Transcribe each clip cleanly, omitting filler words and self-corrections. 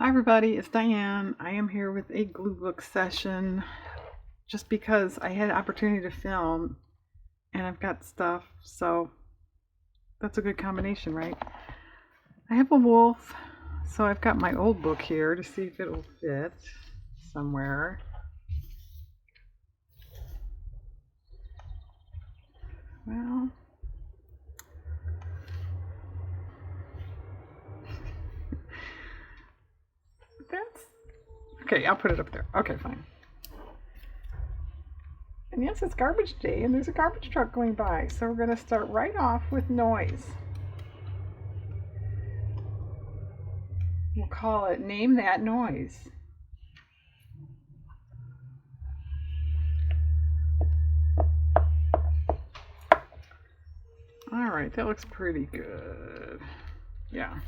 Hi everybody, it's Diane. I am here with a glue book session just because I had an opportunity to film and I've got stuff, so that's a good combination, right? I have a wolf, so I've got my old book here to see if it'll fit somewhere. Well, that's okay. I'll put it up there. Okay, fine. And yes, it's garbage day and there's a garbage truck going by, so we're going to start right off with noise. We'll call it Name That Noise. Alright, that looks pretty good. Yeah.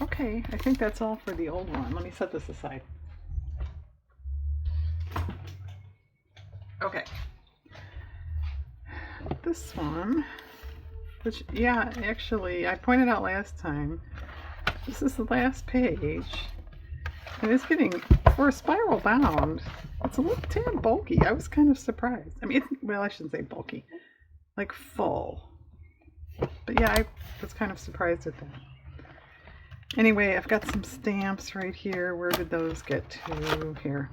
Okay, I think that's all for the old one. Let me set this aside. Okay. This one, which, yeah, actually, I pointed out last time, this is the last page. And it's getting, for a spiral bound, it's a little tad bulky. I was kind of surprised. I mean, well, I shouldn't say bulky. Like full. But yeah, I was kind of surprised at that. Anyway, I've got some stamps right here. Where did those get to? Here.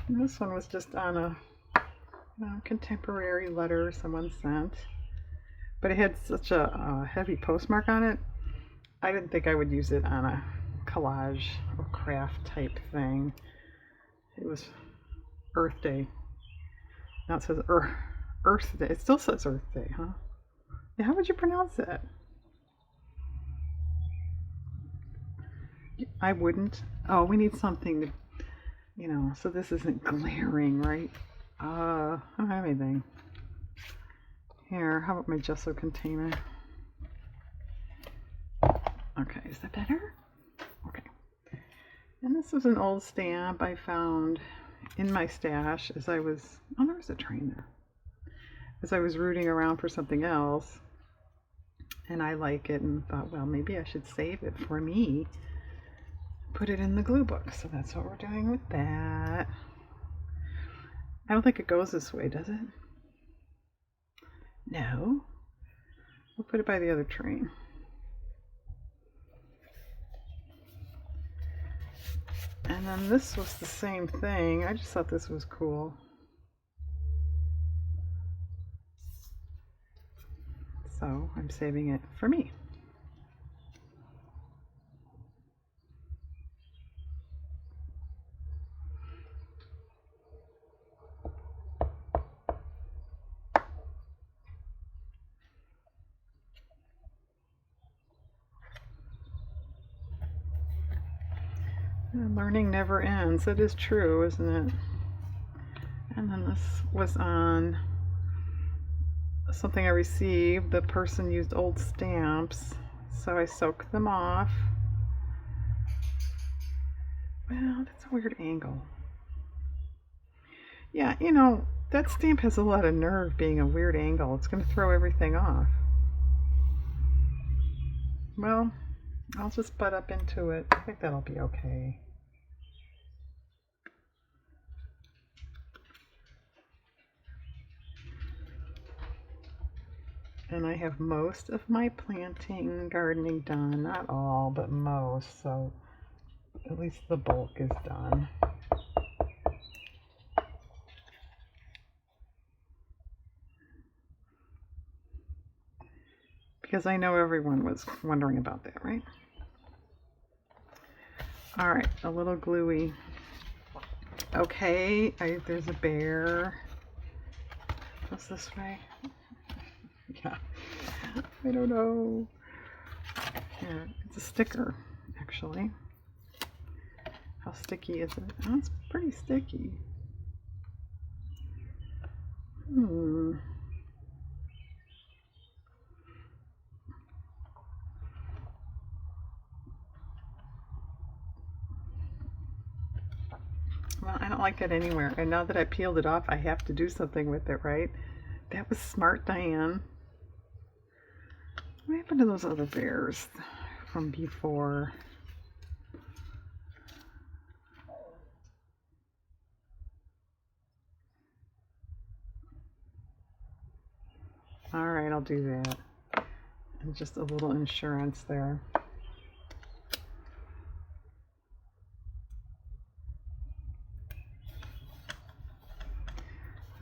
And this one was just on a contemporary letter someone sent. But it had such a heavy postmark on it. I didn't think I would use it on a collage or craft type thing. It was Earth Day. Now it says Earth Day. It still says Earth Day, huh? Yeah, how would you pronounce that? I wouldn't. Oh, we need something to, so this isn't glaring, right? I don't have anything. Here, how about my gesso container? Okay, is that better? Okay. And this was an old stamp I found in my stash as I was, oh, there was a train there. As I was rooting around for something else. And I like it and thought, well, maybe I should save it for me. Put it in the glue book. So that's what we're doing with that. I don't think it goes this way, does it? No. We'll put it by the other train. And then this was the same thing. I just thought this was cool. So I'm saving it for me. Learning never ends. It is true, isn't it? And then this was on something I received. The person used old stamps, so I soaked them off. Well, that's a weird angle. Yeah, that stamp has a lot of nerve being a weird angle. It's going to throw everything off. Well, I'll just butt up into it. I think that'll be okay. And I have most of my planting gardening done. Not all, but most. So at least the bulk is done. Because I know everyone was wondering about that, right? Alright, a little gluey. Okay, there's a bear. Goes this way. Yeah, I don't know. Here, it's a sticker, actually. How sticky is it? Oh, it's pretty sticky. Well, I don't like that anywhere. And now that I peeled it off, I have to do something with it, right? That was smart, Diane. What happened to those other bears? from before. All right, I'll do that. And just a little insurance there.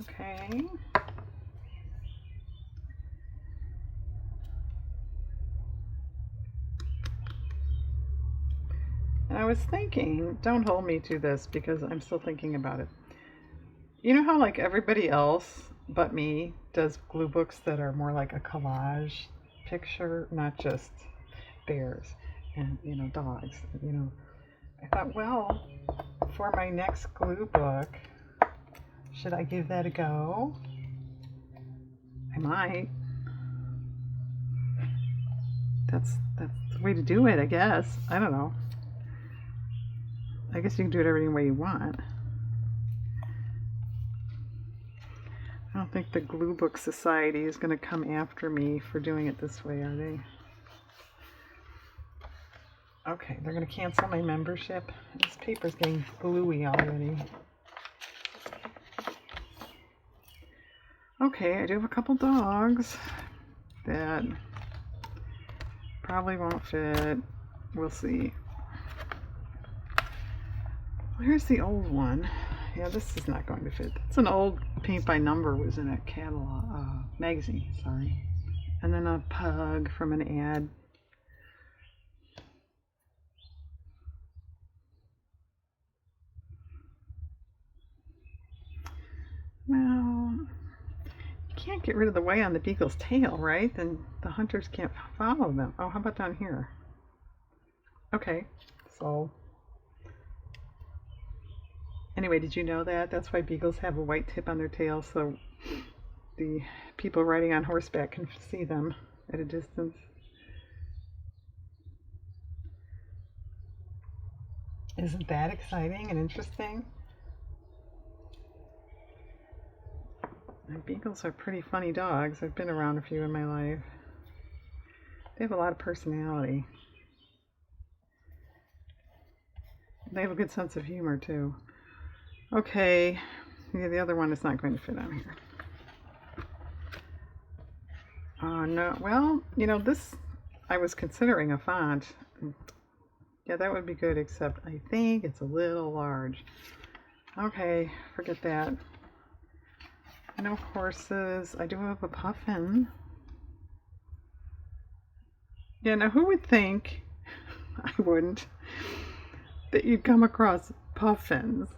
Okay. And I was thinking, don't hold me to this because I'm still thinking about it. You know how like everybody else but me does glue books that are more like a collage picture, not just bears and, you know, dogs, you know. I thought, well, for my next glue book, should I give that a go? I might. That's the way to do it, I guess. I don't know. I guess you can do it any way you want. I don't think the Glue Book Society is going to come after me for doing it this way, are they? Okay, they're going to cancel my membership. This paper's getting gluey already. Okay, I do have a couple dogs that probably won't fit. We'll see. Well, here's the old one. Yeah, this is not going to fit. It's an old paint by number, was in a catalog, magazine, sorry. And then a pug from an ad. Well, you can't get rid of the white on the beagle's tail, right? Then the hunters can't follow them. Oh, how about down here? Okay, so anyway, did you know that? That's why beagles have a white tip on their tail, so the people riding on horseback can see them at a distance. Isn't that exciting and interesting? And beagles are pretty funny dogs. I've been around a few in my life. They have a lot of personality. They have a good sense of humor, too. Okay, yeah, the other one is not going to fit on here. No, well, you know, this, I was considering a font. Yeah, that would be good, except I think it's a little large. Okay, forget that. No horses. I do have a puffin. Yeah, now who would think, I wouldn't, that you'd come across puffins?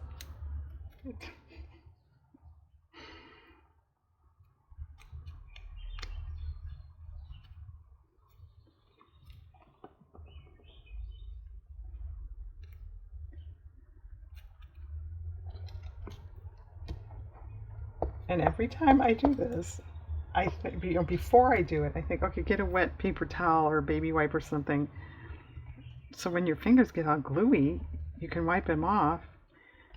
And every time I do this, I think, you know, before I do it, I think, okay, get a wet paper towel or a baby wipe or something. So when your fingers get all gluey, you can wipe them off.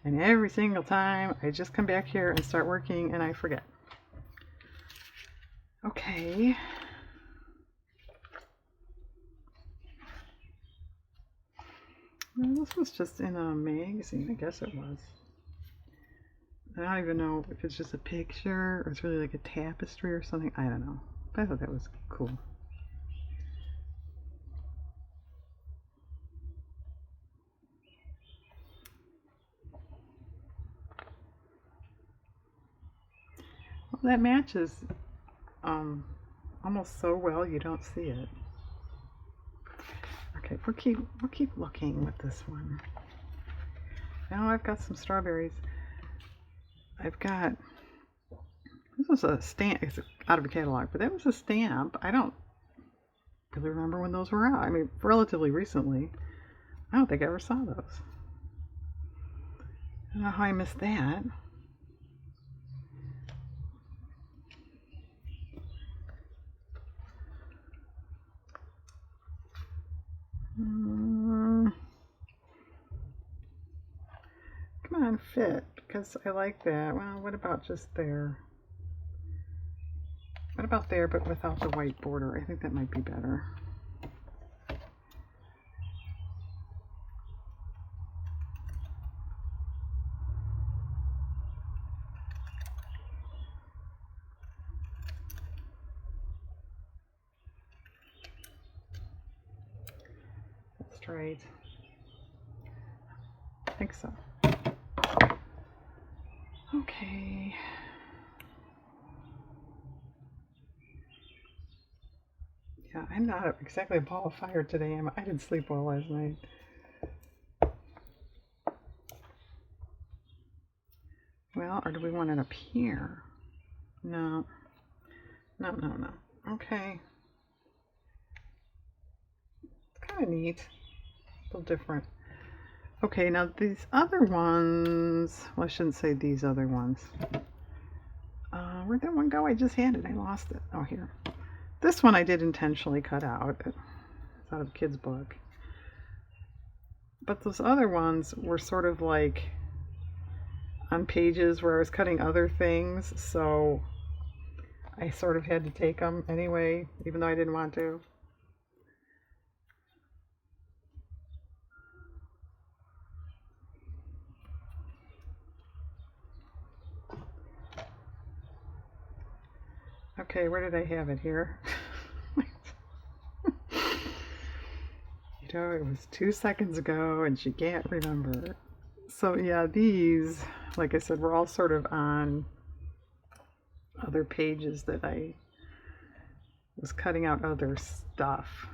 And every single time, I just come back here and start working and I forget. Okay. Well, this was just in a magazine, I guess it was. I don't even know if it's just a picture or it's really like a tapestry or something. I don't know. But I thought that was cool. Well, that matches almost so well you don't see it. Okay, we'll keep looking with this one. Now I've got some strawberries. I've got, this was a stamp, it's out of a catalog, but that was a stamp. I don't really remember when those were out. I mean, relatively recently. I don't think I ever saw those. I don't know how I missed that. Come on, fit, because I like that. Well, what about just there? What about there, but without the white border? I think that might be better. right. I think so. Okay. Yeah, I'm not exactly a ball of fire today. I didn't sleep well last night. Well, or do we want it up here? No. No, no, no. Okay. It's kind of neat. A little different. Okay, now these other ones, well, I shouldn't say these other ones. Where'd that one go? I just had it. I lost it. Oh, here. This one I did intentionally cut out. It's out of a kid's book. But those other ones were sort of like on pages where I was cutting other things, so I sort of had to take them anyway, even though I didn't want to. Okay, where did I have it here? You know, it was 2 seconds ago and she can't remember. So yeah, these, like I said, were all sort of on other pages that I was cutting out other stuff.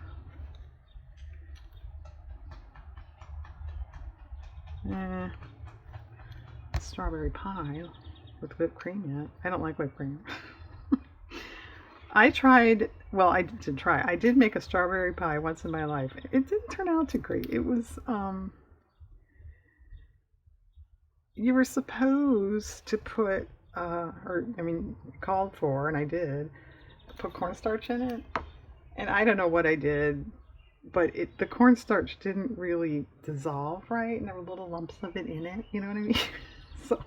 Strawberry pie with whipped cream yet. I don't like whipped cream. I tried, well, I did try. I did make a strawberry pie once in my life. It didn't turn out too great. It was, you were supposed to put, called for, and I did, put cornstarch in it. And I don't know what I did, but the cornstarch didn't really dissolve right, and there were little lumps of it in it, you know what I mean? So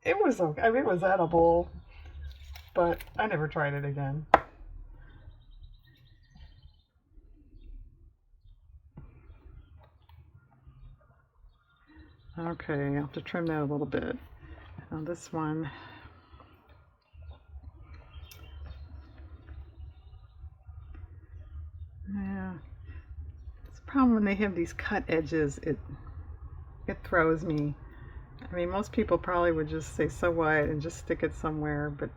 it was okay. I mean, it was edible, but I never tried it again. Okay, I'll have to trim that a little bit. Now this one, yeah, it's a problem when they have these cut edges. It throws me. I mean, most people probably would just say, so what, and just stick it somewhere, but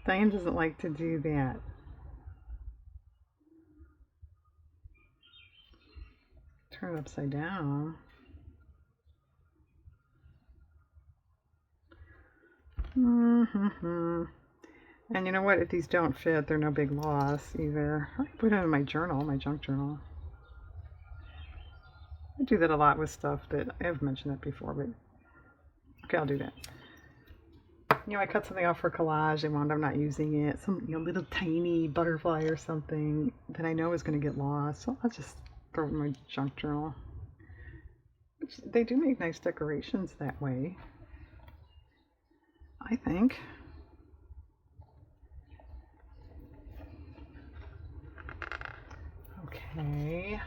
Diane doesn't like to do that. Turn it upside down. And you know what? If these don't fit, they're no big loss either. I put them in my journal, my junk journal. I do that a lot with stuff that I've mentioned that before, but okay, I'll do that. You know, I cut something off for collage and wound up not using it. Some little tiny butterfly or something that I know is going to get lost. So I'll just throw it in my junk journal. They do make nice decorations that way, I think. Okay.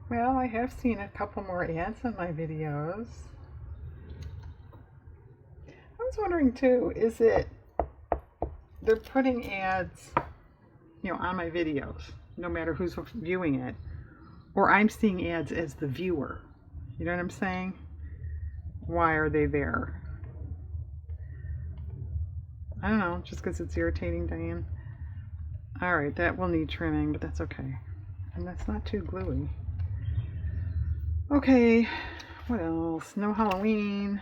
Well, I have seen a couple more ads on my videos. I was wondering too, is it they're putting ads, on my videos, no matter who's viewing it, or I'm seeing ads as the viewer. You know what I'm saying? Why are they there? I don't know, just because it's irritating, Diane. Alright, that will need trimming, but that's okay. And that's not too gluey. Okay, what else? No Halloween.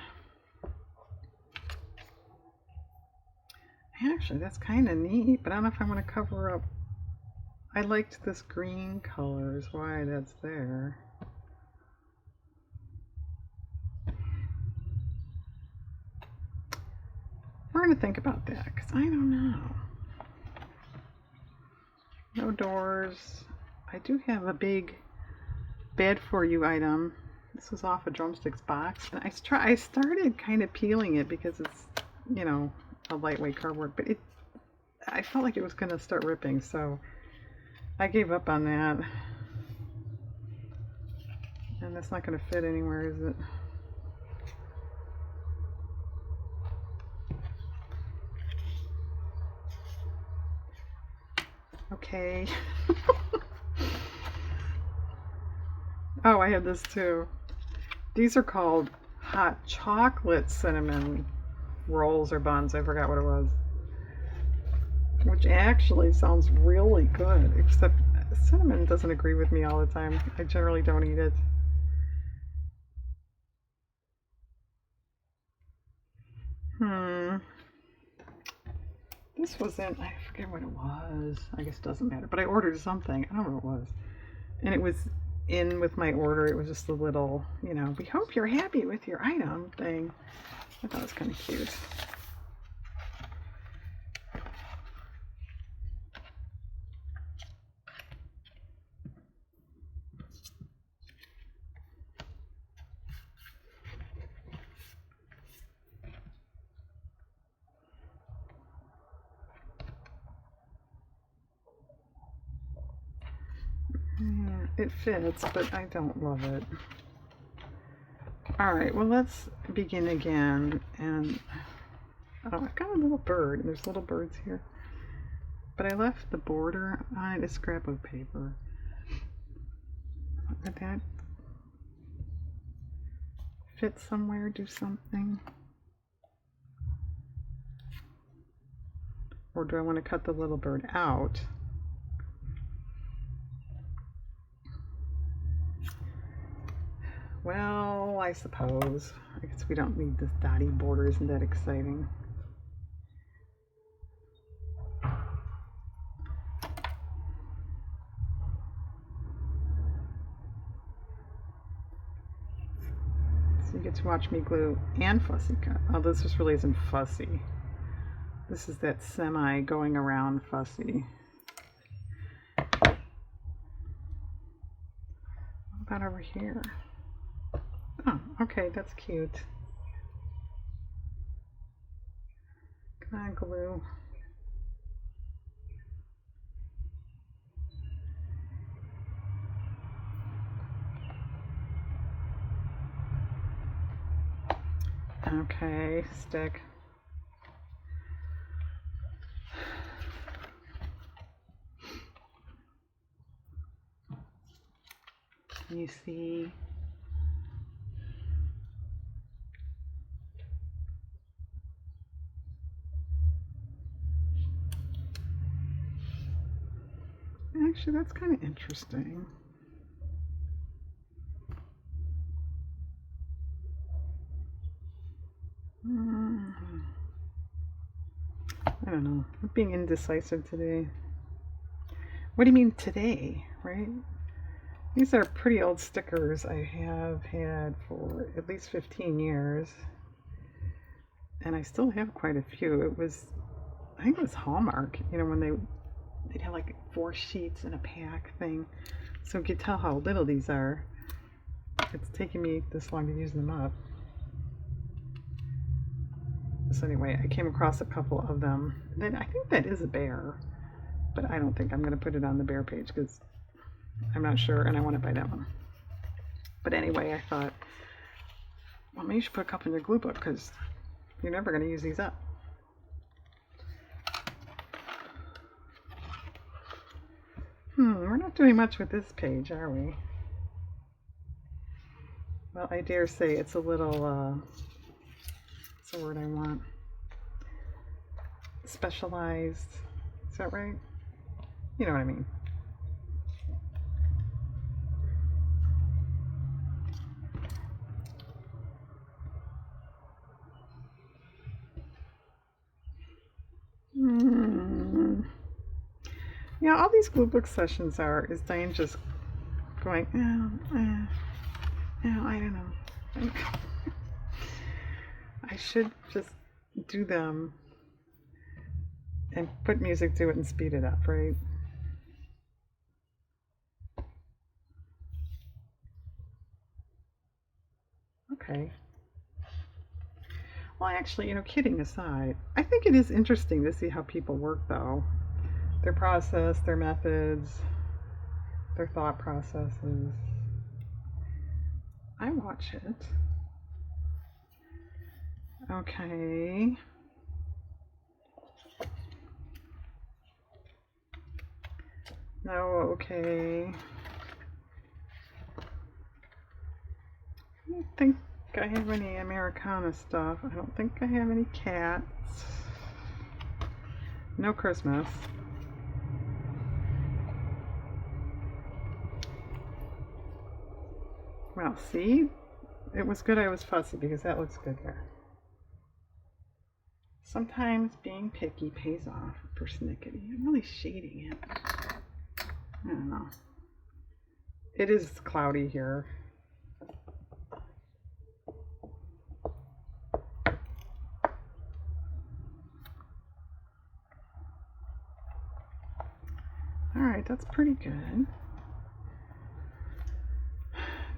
Actually, that's kind of neat, but I don't know if I want to cover up. I liked this green color is why that's there. We're going to think about that, because I don't know. No doors. I do have a big bad for you item. This was off a Drumsticks box. And I started kind of peeling it because it's, a lightweight cardboard, but I felt like it was going to start ripping, so I gave up on that. And that's not going to fit anywhere, is it? okay? Oh, I have this too. These are called hot chocolate cinnamon rolls or buns. I forgot what it was. Which actually sounds really good, except cinnamon doesn't agree with me all the time. I generally don't eat it. This was in, I forget what it was. I guess it doesn't matter. But I ordered something. I don't know what it was. And it was in with my order. It was just a little, we hope you're happy with your item thing. I thought it was kind of cute. Yeah, it fits, but I don't love it. Alright, well, let's begin again. And oh, I've got a little bird. There's little birds here. But I left the border on a scrapbook paper. Would that fit somewhere? Do something? Or do I want to cut the little bird out? Well, I suppose. I guess we don't need this dotty border. Isn't that exciting? So you get to watch me glue and fussy cut. Oh, this just really isn't fussy. This is that semi going around fussy. What about over here? Oh, okay, that's cute. Come on, glue. Okay, stick. You see? Actually, that's kind of interesting. I don't know. I'm being indecisive today. What do you mean today, right? These are pretty old stickers I have had for at least 15 years. And I still have quite a few. I think it was Hallmark, when they'd have like 4 sheets in a pack thing. So you can tell how little these are. It's taking me this long to use them up. So anyway, I came across a couple of them. Then I think that is a bear, but I don't think I'm going to put it on the bear page because I'm not sure and I want to buy that one. But anyway, I thought, well, maybe you should put a couple in your glue book because you're never going to use these up. We're not doing much with this page, are we? Well, I dare say it's a little, what's the word I want? Specialized. Is that right? You know what I mean. Yeah, all these glue book sessions is Diane just going, I don't know. I should just do them and put music to it and speed it up, right? Okay. Well, actually, kidding aside, I think it is interesting to see how people work, though. Their process, their methods, their thought processes. I watch it. Okay. No, okay. I don't think I have any Americana stuff. I don't think I have any cats. No Christmas. Well, see? It was good I was fussy because that looks good there. Sometimes being picky pays off for persnickety. I'm really shading it. I don't know. It is cloudy here. Alright, that's pretty good.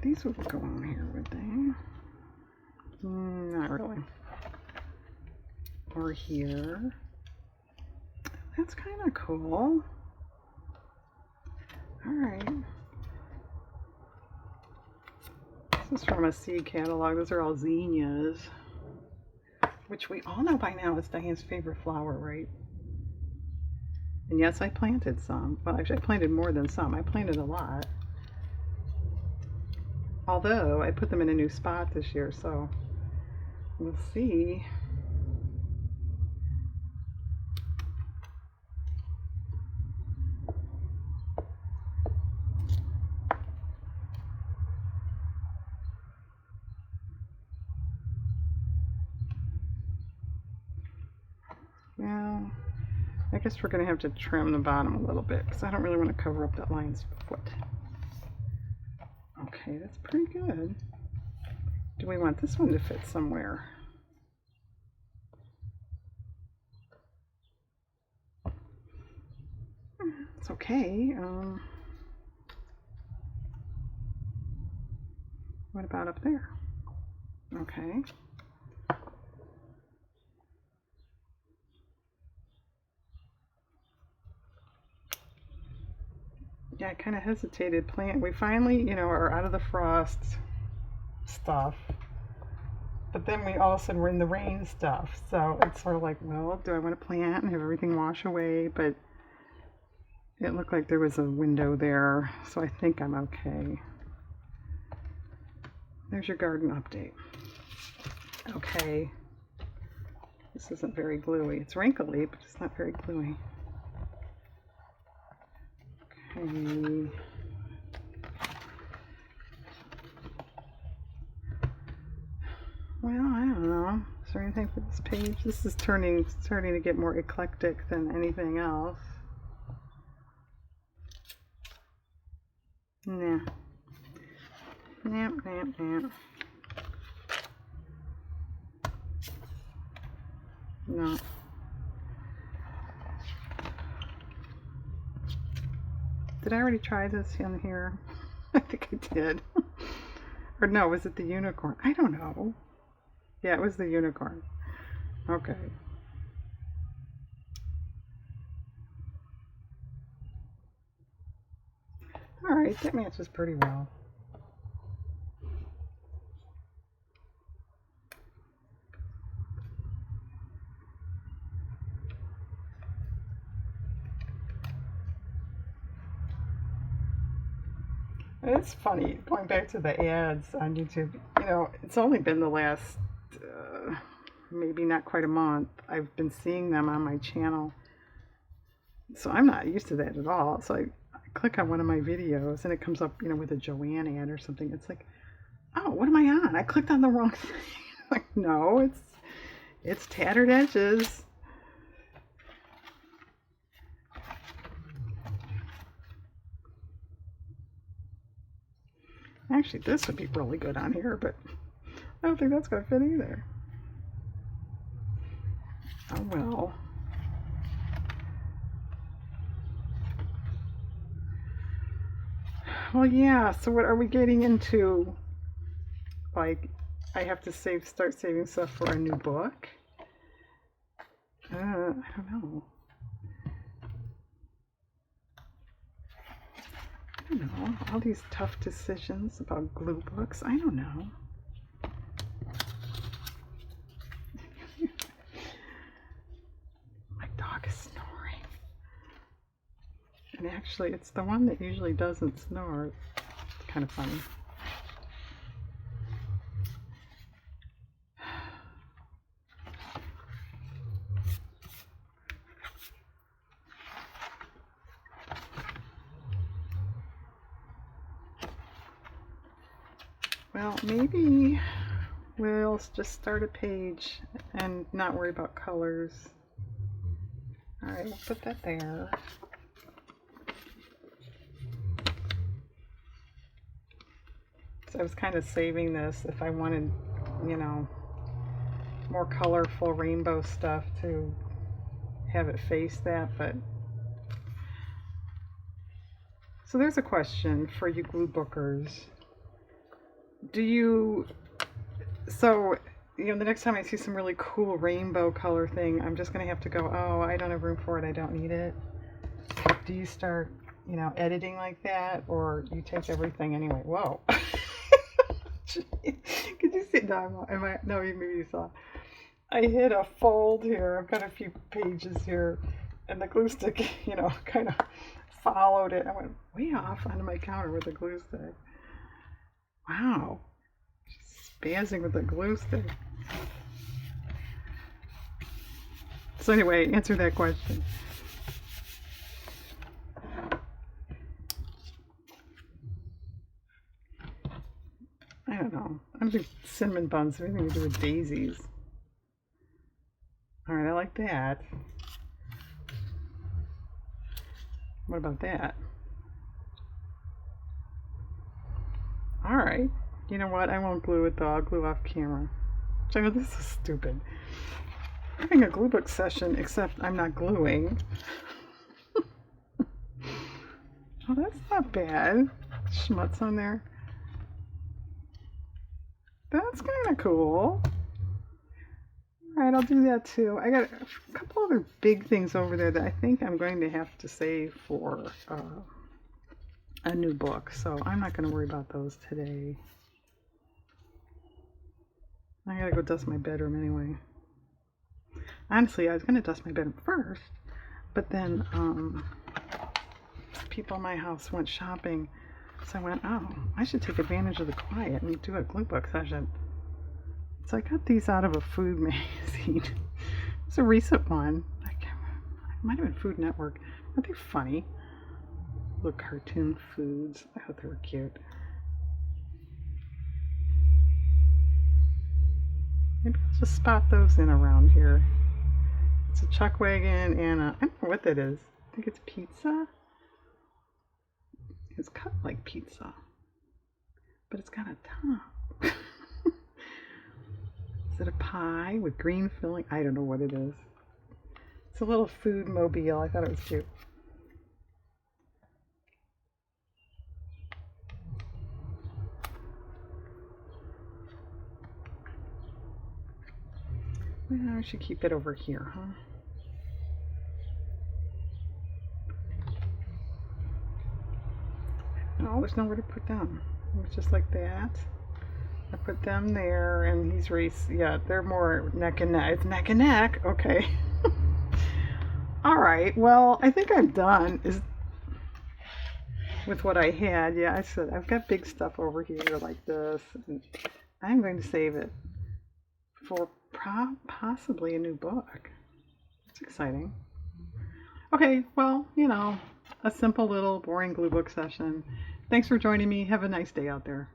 These would go on here, would they? Not really. Or here. That's kind of cool. Alright. This is from a seed catalog. Those are all zinnias. Which we all know by now is Diane's favorite flower, right? And yes, I planted some. Well, actually, I planted more than some. I planted a lot. Although, I put them in a new spot this year, so we'll see. Well, I guess we're going to have to trim the bottom a little bit because I don't really want to cover up that lion's foot. Okay, that's pretty good. Do we want this one to fit somewhere? It's okay. What about up there? Okay. Yeah, I kind of hesitated. We finally, are out of the frost stuff. But then we all of a sudden were in the rain stuff. So it's sort of like, well, do I want to plant and have everything wash away? But it looked like there was a window there. So I think I'm okay. There's your garden update. Okay. This isn't very gluey. It's wrinkly, but it's not very gluey. Okay. Well, I don't know. Is there anything for this page? This is starting to get more eclectic than anything else. Nah. Nap, nap, nap. No. Did I already try this in here? I think I did. Or no, was it the unicorn? I don't know. Yeah, it was the unicorn. Okay. Alright, that matches pretty well. It's funny, going back to the ads on YouTube, it's only been the last, maybe not quite a month, I've been seeing them on my channel. So I'm not used to that at all. So I click on one of my videos and it comes up, with a Joanne ad or something. It's like, oh, what am I on? I clicked on the wrong thing. Like, no, it's Tattered Edges. Actually, this would be really good on here, but I don't think that's going to fit either. Oh, well. Well, yeah, so what are we getting into? Like, I have to start saving stuff for a new book? I don't know. I don't know. All these tough decisions about glue books. I don't know. My dog is snoring. And Actually, it's the one that usually doesn't snore. It's kind of funny. Well, maybe we'll just start a page and not worry about colors. Alright, I'll put that there. So I was kind of saving this if I wanted, you know, more colorful rainbow stuff to have it face that, but... So there's a question for you glue bookers. Do you... So, you know, the next time I see some really cool rainbow color thing, I'm just going to have to go, oh, I don't have room for it, I don't need it. Do you start, you know, editing like that, or you take everything anyway? Whoa. Could you see? No, no, maybe you saw. I hit a fold here. I've got a few pages here, and the glue stick, you know, kind of followed it. I went way off onto my counter with the glue stick. Wow. Spazzing with the glue stick. So anyway, answer that question. I don't know. I'm doing cinnamon buns, anything to do with daisies. Alright, I like that. What about that? Alright. You know what? I won't glue it though. I'll glue off camera. So I know this is stupid. I'm having a glue book session, except I'm not gluing. Oh, that's not bad. Schmutz on there. That's kind of cool. Alright, I'll do that too. I got a couple other big things over there that I think I'm going to have to save for a new book. So I'm not going to worry about those today. I gotta go dust my bedroom anyway. Honestly, I was going to dust my bedroom first, but then people in my house went shopping. So I went, oh, I should take advantage of the quiet and do a glue book session. So I got these out of a food magazine. It's a recent one. It might have been Food Network. Aren't they funny? Little cartoon foods. I thought they were cute. Maybe I'll just spot those in around here. It's a chuck wagon and I don't know what that is. I think it's pizza. It's cut like pizza, but it's got a top. Is it a pie with green filling? I don't know what it is. It's a little food mobile. I thought it was cute. Well, I should keep it over here, huh? No, there's nowhere to put them. It's just like that. I put them there, and these yeah, they're more neck and neck. It's neck and neck. Okay. All right. Well, I think I'm done with what I had. Yeah, I said I've got big stuff over here like this, and I'm going to save it for possibly a new book. It's exciting. Okay. Well, you know, a simple little boring glue book session. Thanks for joining me. Have a nice day out there.